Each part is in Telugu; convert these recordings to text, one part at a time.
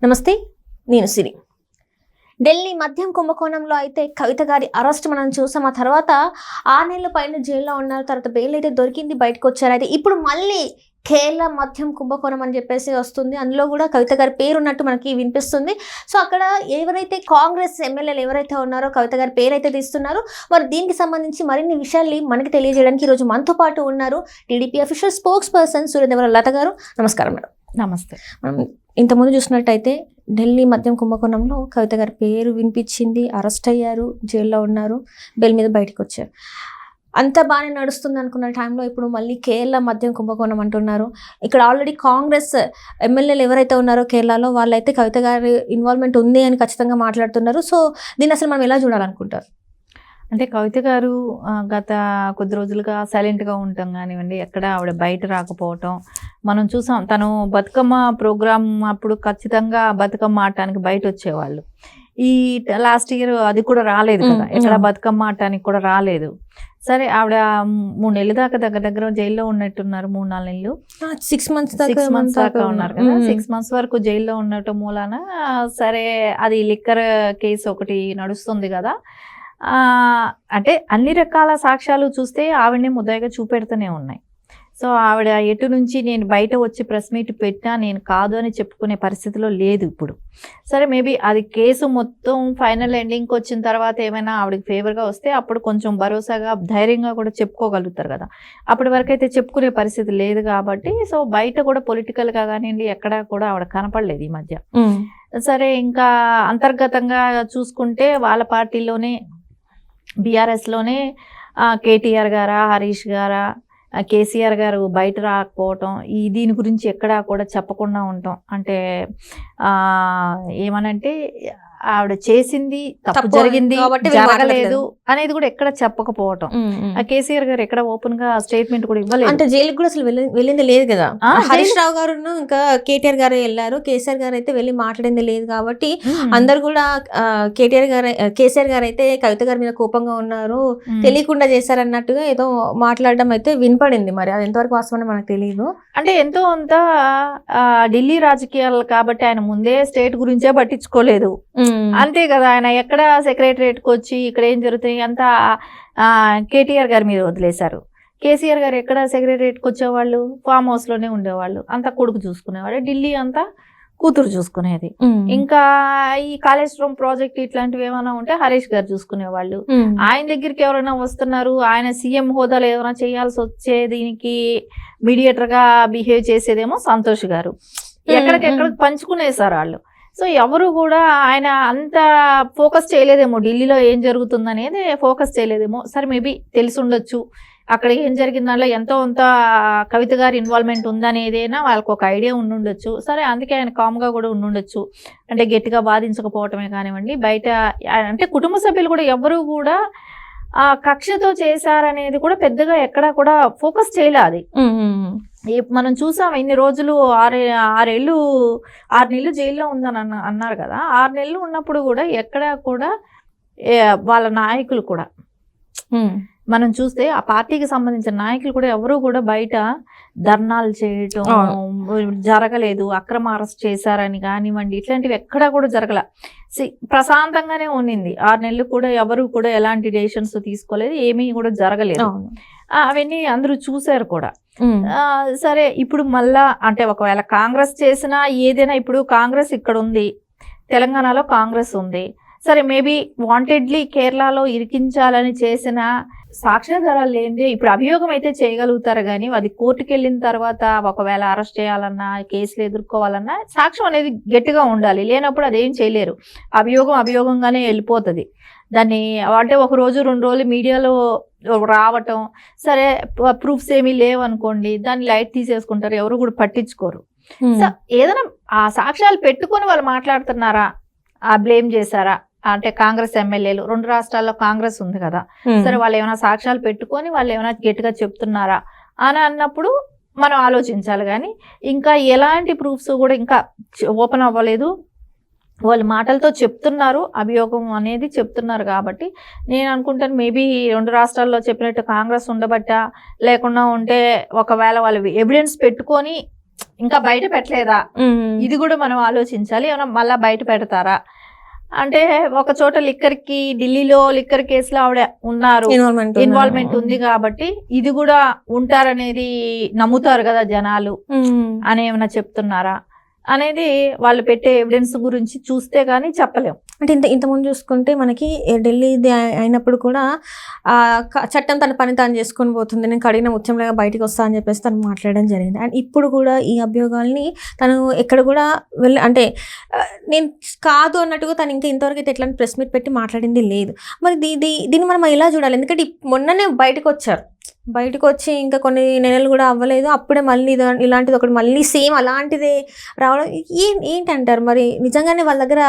నమస్తే, నేను సిరి. ఢిల్లీ మద్యం కుంభకోణంలో అయితే కవిత గారి అరెస్ట్ మనం చూసాం. ఆ తర్వాత 6 నెలల పైన జైల్లో ఉన్నారు. తర్వాత బెయిల్ అయితే దొరికింది, బయటకు వచ్చారు. అయితే ఇప్పుడు మళ్ళీ కేరళ మద్యం కుంభకోణం అని చెప్పేసి వస్తుంది. అందులో కూడా కవిత గారి పేరు ఉన్నట్టు మనకి వినిపిస్తుంది. సో అక్కడ ఎవరైతే కాంగ్రెస్ ఎమ్మెల్యేలు ఎవరైతే ఉన్నారో కవిత గారి పేరు అయితే తీస్తున్నారు. మరి దీనికి సంబంధించి మరిన్ని విషయాల్ని మనకి తెలియజేయడానికి ఈరోజు మనతో పాటు ఉన్నారు TDP official spokesperson Suryadevara Latha garu. నమస్కారం మేడం. నమస్తే. మనం ఇంతకుముందు చూసినట్టయితే ఢిల్లీ మద్యం కుంభకోణంలో కవిత గారి పేరు వినిపించింది, అరెస్ట్ అయ్యారు, జైల్లో ఉన్నారు, బెయిల్ మీద బయటకు వచ్చారు. అంతా బాగానే నడుస్తుంది అనుకున్న టైంలో ఇప్పుడు మళ్ళీ కేరళ మద్యం కుంభకోణం అంటున్నారు. ఇక్కడ ఆల్రెడీ కాంగ్రెస్ ఎమ్మెల్యేలు ఎవరైతే ఉన్నారో కేరళలో వాళ్ళైతే కవిత గారి ఇన్వాల్వ్మెంట్ ఉంది అని ఖచ్చితంగా మాట్లాడుతున్నారు. సో దీన్ని అసలు మనం ఎలా చూడాలనుకుంటారు? అంటే కవిత గారు గత కొద్ది రోజులుగా సైలెంట్గా ఉండటం కానివ్వండి, ఎక్కడ ఆవిడ బయట రాకపోవటం మనం చూసాం. తను బతుకమ్మ ప్రోగ్రామ్ అప్పుడు ఖచ్చితంగా బతుకమ్మ ఆడటానికి బయట వచ్చేవాళ్ళు. ఈ లాస్ట్ ఇయర్ అది కూడా రాలేదు కదా, ఎక్కడ బతుకమ్మ ఆడటానికి కూడా రాలేదు. సరే, ఆవిడ 3 నెలల దాకా దగ్గర జైల్లో ఉన్నట్టున్నారు. 3-4 నెలలు, 6 months దాకా ఉన్నారు కదా. 6 months వరకు జైల్లో ఉండటం మూలాన సరే, అది లిక్కర్ కేసు ఒకటి నడుస్తుంది కదా. అంటే అన్ని రకాల సాక్ష్యాలు చూస్తే ఆవిడని ముద్దాయిగా చూపెడుతూనే ఉన్నాయి. సో ఆవిడ ఎటు నుంచి నేను బయట వచ్చి ప్రెస్ మీట్ పెట్టినా నేను కాదు అని చెప్పుకునే పరిస్థితిలో లేదు ఇప్పుడు. సరే, మేబీ అది కేసు మొత్తం ఫైనల్ ఎండింగ్కి వచ్చిన తర్వాత ఏమైనా ఆవిడకి ఫేవర్గా వస్తే అప్పుడు కొంచెం భరోసాగా ధైర్యంగా కూడా చెప్పుకోగలుగుతారు కదా. అప్పటి వరకు అయితే చెప్పుకునే పరిస్థితి లేదు కాబట్టి సో బయట కూడా పొలిటికల్గా కానివ్వండి ఎక్కడా కూడా ఆవిడ కనపడలేదు ఈ మధ్య. సరే, ఇంకా అంతర్గతంగా చూసుకుంటే వాళ్ళ పార్టీలోనే బీఆర్ఎస్లోనే కేటీఆర్ గారా, హరీష్ గారా, కేసీఆర్ గారు బయట రాకపోవటం, దీని గురించి ఎక్కడా కూడా చెప్పకుండా ఉండటం. అంటే ఏమనంటే ఆవిడ చేసింది తప్పు జరిగింది, జరగలేదు అనేది కూడా ఎక్కడ చెప్పకపోవటం. కేసీఆర్ గారు ఎక్కడ ఓపెన్ గా స్టేట్మెంట్ కూడా ఇవ్వలేదు. అంటే జైలుకి కూడా అసలు వెళ్ళింది లేదు కదా. హరీష్ రావు గారు ఇంకా కేటీఆర్ గారు వెళ్ళారు, కేసీఆర్ గారు అయితే వెళ్ళి మాట్లాడింది లేదు. కాబట్టి అందరు కూడా కేసీఆర్ గారు అయితే కవిత గారి మీద కోపంగా ఉన్నారు, తెలియకుండా చేశారన్నట్టుగా ఏదో మాట్లాడడం అయితే వినపడింది. మరి అది ఎంతవరకు వాస్తవం మనకు తెలియదు. అంటే ఎంతో అంత ఢిల్లీ రాజకీయాలు కాబట్టి ఆయన ముందే స్టేట్ గురించే పట్టించుకోలేదు. అంతే కదా, ఆయన ఎక్కడ సెక్రటరియట్కి వచ్చి ఇక్కడ ఏం జరుగుతాయి అంతా కేటీఆర్ గారి మీద వదిలేశారు. కేసీఆర్ గారు ఎక్కడ సెక్రటరియట్కి వచ్చేవాళ్ళు, ఫామ్ హౌస్ లోనే ఉండేవాళ్ళు. అంతా కొడుకు చూసుకునేవాడు, ఢిల్లీ అంతా కూతురు చూసుకునేది. ఇంకా ఈ కాళేశ్వరం ప్రాజెక్ట్ ఇట్లాంటివి ఏమైనా ఉంటే హరీష్ గారు చూసుకునేవాళ్ళు. ఆయన దగ్గరికి ఎవరైనా వస్తున్నారు, ఆయన సీఎం హోదాలో ఏమైనా చేయాల్సి వచ్చే దీనికి మీడియేటర్ గా బిహేవ్ చేసేదేమో సంతోష్ గారు. ఎక్కడికెక్కడికి పంచుకునేసారు వాళ్ళు. సో ఎవరు కూడా ఆయన అంత ఫోకస్ చేయలేదేమో, ఢిల్లీలో ఏం జరుగుతుంది అనేది ఫోకస్ చేయలేదేమో. సరే, మేబీ తెలిసి ఉండొచ్చు అక్కడ ఏం జరిగిన దాంట్లో ఎంతో అంత కవిత గారి ఇన్వాల్వ్మెంట్ ఉందనేదైనా వాళ్ళకి ఒక ఐడియా ఉండుండొచ్చు. సరే, అందుకే ఆయన కామ్గా కూడా ఉండుండొచ్చు. అంటే గట్టిగా బాధించకపోవటమే కానివ్వండి, బయట అంటే కుటుంబ సభ్యులు కూడా ఎవరు కూడా కక్షతో చేశారనేది కూడా పెద్దగా ఎక్కడా కూడా ఫోకస్ చేయలే. అది మనం చూసాం. ఇన్ని రోజులు 6 నెలలు జైల్లో ఉందని అన్నారు కదా. 6 నెలలు ఉన్నప్పుడు కూడా ఎక్కడా కూడా వాళ్ళ నాయకులు కూడా మనం చూస్తే ఆ పార్టీకి సంబంధించిన నాయకులు కూడా ఎవరు కూడా బయట ధర్నాలు చేయటం జరగలేదు. అక్రమ అరెస్ట్ చేశారని కానివ్వండి, ఇట్లాంటివి ఎక్కడా కూడా జరగల. ప్రశాంతంగానే ఉండింది. 6 నెలలు కూడా ఎవరు కూడా ఎలాంటి డెసిషన్స్ తీసుకోలేదు, ఏమీ కూడా జరగలేదు. అవన్నీ అందరూ చూశారు కూడా. సరే, ఇప్పుడు మళ్ళా అంటే ఒకవేళ కాంగ్రెస్ చేసినా ఏదైనా, ఇప్పుడు కాంగ్రెస్ ఇక్కడ ఉంది, తెలంగాణలో కాంగ్రెస్ ఉంది. సరే, మేబీ వాంటెడ్లీ కేరళలో ఇరికించాలని చేసిన సాక్ష్యాధారాలు లేనిదే ఇప్పుడు అభియోగం అయితే చేయగలుగుతారు. కానీ అది కోర్టుకు వెళ్ళిన తర్వాత ఒకవేళ అరెస్ట్ చేయాలన్నా, కేసులు ఎదుర్కోవాలన్నా సాక్ష్యం అనేది గట్టిగా ఉండాలి. లేనప్పుడు అదేం చేయలేరు. అభియోగంగానే వెళ్ళిపోతుంది. దాన్ని అంటే 1 రోజు 2 రోజులు మీడియాలో రావటం, సరే ప్రూఫ్స్ ఏమీ లేవనుకోండి, దాన్ని లైట్ తీసేసుకుంటారు, ఎవరు కూడా పట్టించుకోరు. ఏదైనా ఆ సాక్ష్యాలు పెట్టుకొని వాళ్ళు మాట్లాడుతున్నారా, బ్లేమ్ చేశారా అంటే కాంగ్రెస్ ఎమ్మెల్యేలు 2 రాష్ట్రాల్లో కాంగ్రెస్ ఉంది కదా. సరే, వాళ్ళు ఏమైనా సాక్ష్యాలు పెట్టుకొని వాళ్ళు ఏమైనా గట్టిగా చెప్తున్నారా అని అన్నప్పుడు మనం ఆలోచించాలి. కానీ ఇంకా ఎలాంటి ప్రూఫ్స్ కూడా ఇంకా ఓపెన్ అవ్వలేదు. వాళ్ళు మాటలతో చెప్తున్నారు, అభియోగం అనేది చెప్తున్నారు. కాబట్టి నేను అనుకుంటాను మేబీ 2 రాష్ట్రాల్లో చెప్పినట్టు కాంగ్రెస్ ఉండబట్ట, లేకుండా ఉంటే ఒకవేళ వాళ్ళు ఎవిడెన్స్ పెట్టుకొని ఇంకా బయట పెట్టలేదా, ఇది కూడా మనం ఆలోచించాలి. ఏమైనా మళ్ళా బయట పెడతారా అంటే, ఒక చోట ఢిల్లీలో లిక్కర్ కేసులో ఆవిడ ఉన్నారు, ఇన్వాల్వ్మెంట్ ఉంది కాబట్టి ఇది కూడా ఉంటారనేది నమ్ముతారు కదా జనాలు అని ఏమైనా చెప్తున్నారా అనేది వాళ్ళు పెట్టే ఎవిడెన్స్ గురించి చూస్తే గానీ చెప్పలేం. అంటే ఇంతకుముందు చూసుకుంటే మనకి ఢిల్లీ అయినప్పుడు కూడా చట్టం తన పని తాను చేసుకొని పోతుంది, నేను కడిగిన ముత్యంలాగా బయటకు వస్తా అని చెప్పేసి తను మాట్లాడడం జరిగింది. అండ్ ఇప్పుడు కూడా ఈ అభియోగాల్ని తను ఎక్కడ కూడా అంటే నేను కాదు అన్నట్టుగా తను ఇంకా ఇంతవరకు అయితే ఎట్లా ప్రెస్ మీట్ పెట్టి మాట్లాడింది లేదు. మరి దీన్ని మనం ఎలా చూడాలి? ఎందుకంటే మొన్ననే బయటకు వచ్చి ఇంకా కొన్ని నెలలు కూడా అవ్వలేదు, అప్పుడే మళ్ళీ ఇలాంటిది ఒకటి మళ్ళీ సేమ్ అలాంటిదే రావడం ఏంటంటారు? మరి నిజంగానే వాళ్ళ దగ్గర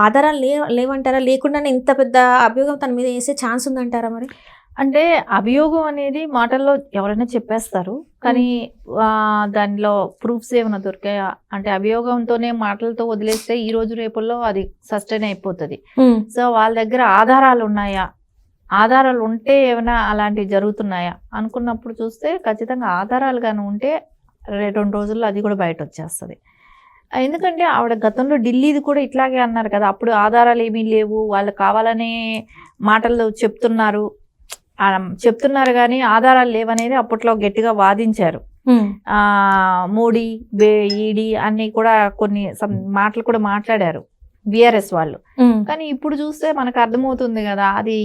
ఆధారాలు లేవంటారా, లేకుండానే ఇంత పెద్ద అభియోగం తన మీద వేసే ఛాన్స్ ఉందంటారా? మరి అంటే అభియోగం అనేది మాటల్లో ఎవరైనా చెప్పేస్తారు, కానీ దానిలో ప్రూఫ్స్ ఏమైనా దొరికాయా అంటే అభియోగంతోనే మాటలతో వదిలేస్తే ఈ రోజు రేపుల్లో అది సస్టైన్ అయిపోతుంది. సో వాళ్ళ దగ్గర ఆధారాలు ఉన్నాయా, ఆధారాలు ఉంటే ఏమైనా అలాంటివి జరుగుతున్నాయా అనుకున్నప్పుడు చూస్తే ఖచ్చితంగా ఆధారాలు కానీ ఉంటే 2 రోజుల్లో అది కూడా బయట వచ్చేస్తుంది. ఎందుకంటే ఆవిడ గతంలో ఢిల్లీది కూడా ఇట్లాగే అన్నారు కదా, అప్పుడు ఆధారాలు ఏమీ లేవు, వాళ్ళు కావాలనే మాటలు చెప్తున్నారు కానీ ఆధారాలు లేవనేది అప్పట్లో గట్టిగా వాదించారు. మోడీ ఈడీ అన్ని కూడా కొన్ని మాటలు కూడా మాట్లాడారు బిఆర్ఎస్ వాళ్ళు. కానీ ఇప్పుడు చూస్తే మనకు అర్థమవుతుంది కదా, అది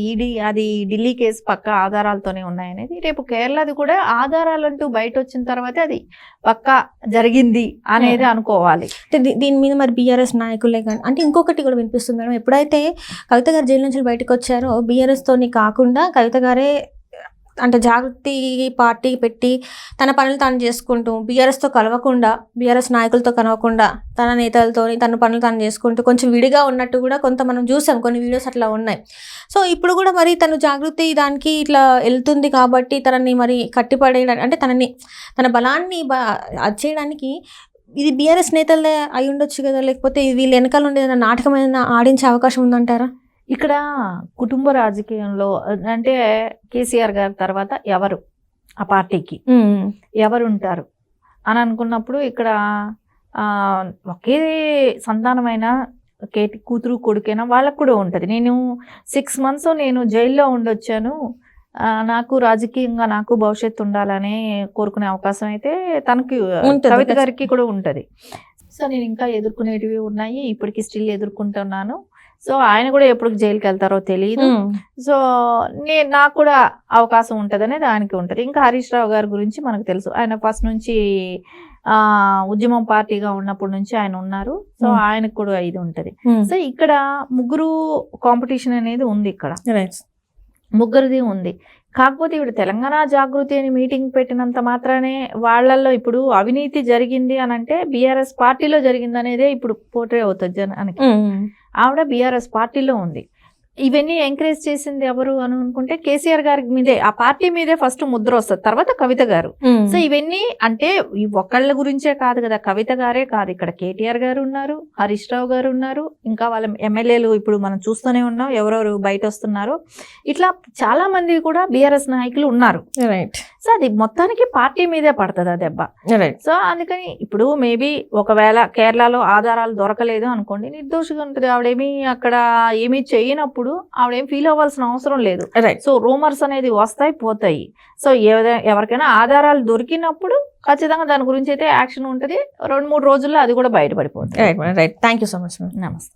ఢిల్లీ కేసు పక్క ఆధారాలతోనే ఉన్నాయనేది. రేపు కేరళది కూడా ఆధారాలు అంటూ బయట వచ్చిన తర్వాత అది పక్క జరిగింది అనేది అనుకోవాలి. దీని మీద మరి బీఆర్ఎస్ నాయకులే కానీ అంటే ఇంకొకటి కూడా వినిపిస్తుంది మేడం, ఎప్పుడైతే కవిత గారు జైలు నుంచి బయటకు వచ్చారో బీఆర్ఎస్ తోని కాకుండా కవిత గారే అంటే జాగృతి పార్టీ పెట్టి తన పనులు తాను చేసుకుంటూ బీఆర్ఎస్తో కలవకుండా, బీఆర్ఎస్ నాయకులతో కలవకుండా తన నేతలతో తన పనులు తాను చేసుకుంటూ కొంచెం విడిగా ఉన్నట్టు కూడా కొంత మనం చూసాం, కొన్ని వీడియోస్ అట్లా ఉన్నాయి. సో ఇప్పుడు కూడా మరి తను జాగృతి దానికి ఇట్లా వెళ్తుంది కాబట్టి తనని మరి కట్టిపడేయడానికి అంటే తన బలాన్ని చేయడానికి ఇది బీఆర్ఎస్ నేతలే అయి ఉండొచ్చు కదా, లేకపోతే వీళ్ళు వెనకాల ఉండే నాటకమైన ఆడించే అవకాశం ఉందంటారా? ఇక్కడ కుటుంబ రాజకీయంలో అంటే కేసీఆర్ గారి తర్వాత ఎవరు ఆ పార్టీకి ఎవరు ఉంటారు అని అనుకున్నప్పుడు ఇక్కడ ఒకే సంతానమైన కూతురు కొడుకైనా వాళ్ళకు కూడా ఉంటుంది. నేను 6 months నేను జైల్లో ఉండొచ్చాను, నాకు రాజకీయంగా నాకు భవిష్యత్తు ఉండాలని కోరుకునే అవకాశం అయితే తనకి కవిత గారికి కూడా ఉంటుంది. సో నేను ఇంకా ఎదుర్కొనేటివి ఉన్నాయి, ఇప్పటికి స్టిల్ ఎదుర్కొంటున్నాను. సో ఆయన కూడా ఎప్పుడు జైలుకి వెళ్తారో తెలియదు. సో నాకు కూడా అవకాశం ఉంటుంది అనేది ఆయనకి ఉంటుంది. ఇంకా హరీష్ రావు గారి గురించి మనకు తెలుసు, ఆయన ఫస్ట్ నుంచి ఉద్యమం పార్టీగా ఉన్నప్పటి నుంచి ఆయన ఉన్నారు. సో ఆయనకు కూడా ఇది ఉంటుంది. సో ఇక్కడ ముగ్గురు కాంపిటీషన్ అనేది ఉంది, ఇక్కడ ముగ్గురిది ఉంది. కాకపోతే ఇప్పుడు తెలంగాణ జాగృతి అని మీటింగ్ పెట్టినంత మాత్రానే వాళ్ళల్లో ఇప్పుడు అవినీతి జరిగింది అని అంటే బీఆర్ఎస్ పార్టీలో జరిగింది అనేదే ఇప్పుడు పోర్ట్రే అవుతుంది జనానికి. ఆవిడ బీఆర్ఎస్ పార్టీలో ఉంది. ఇవన్నీ ఎంకరేజ్ చేసింది ఎవరు అని అనుకుంటే కేసీఆర్ గారి మీదే, ఆ పార్టీ మీదే ఫస్ట్ ముద్ర వస్తుంది, తర్వాత కవిత గారు. సో ఇవన్నీ అంటే ఒకళ్ళ గురించే కాదు కదా, కవిత గారే కాదు, ఇక్కడ కేటీఆర్ గారు ఉన్నారు, హరీష్ రావు గారు ఉన్నారు, ఇంకా వాళ్ళ ఎమ్మెల్యేలు ఇప్పుడు మనం చూస్తూనే ఉన్నాం ఎవరెవరు బయట వస్తున్నారు. ఇట్లా చాలా మంది కూడా బీఆర్ఎస్ నాయకులు ఉన్నారు. సో అది మొత్తానికి పార్టీ మీదే పడుతుంది ఆ దెబ్బ. సో అందుకని ఇప్పుడు మేబీ ఒకవేళ కేరళలో ఆధారాలు దొరకలేదు అనుకోండి, నిర్దోషిగా ఉంటుంది, ఆవిడేమీ అక్కడ ఏమీ చేయనప్పుడు ఆవిడేం ఫీల్ అవ్వాల్సిన అవసరం లేదు. సో రూమర్స్ అనేది వస్తాయి పోతాయి. సో ఎవరికైనా ఆధారాలు దొరికినప్పుడు ఖచ్చితంగా దాని గురించి అయితే యాక్షన్ ఉంటుంది. 2-3 రోజుల్లో అది కూడా బయటపడిపోతుంది. Right, thank you so much. నమస్తే.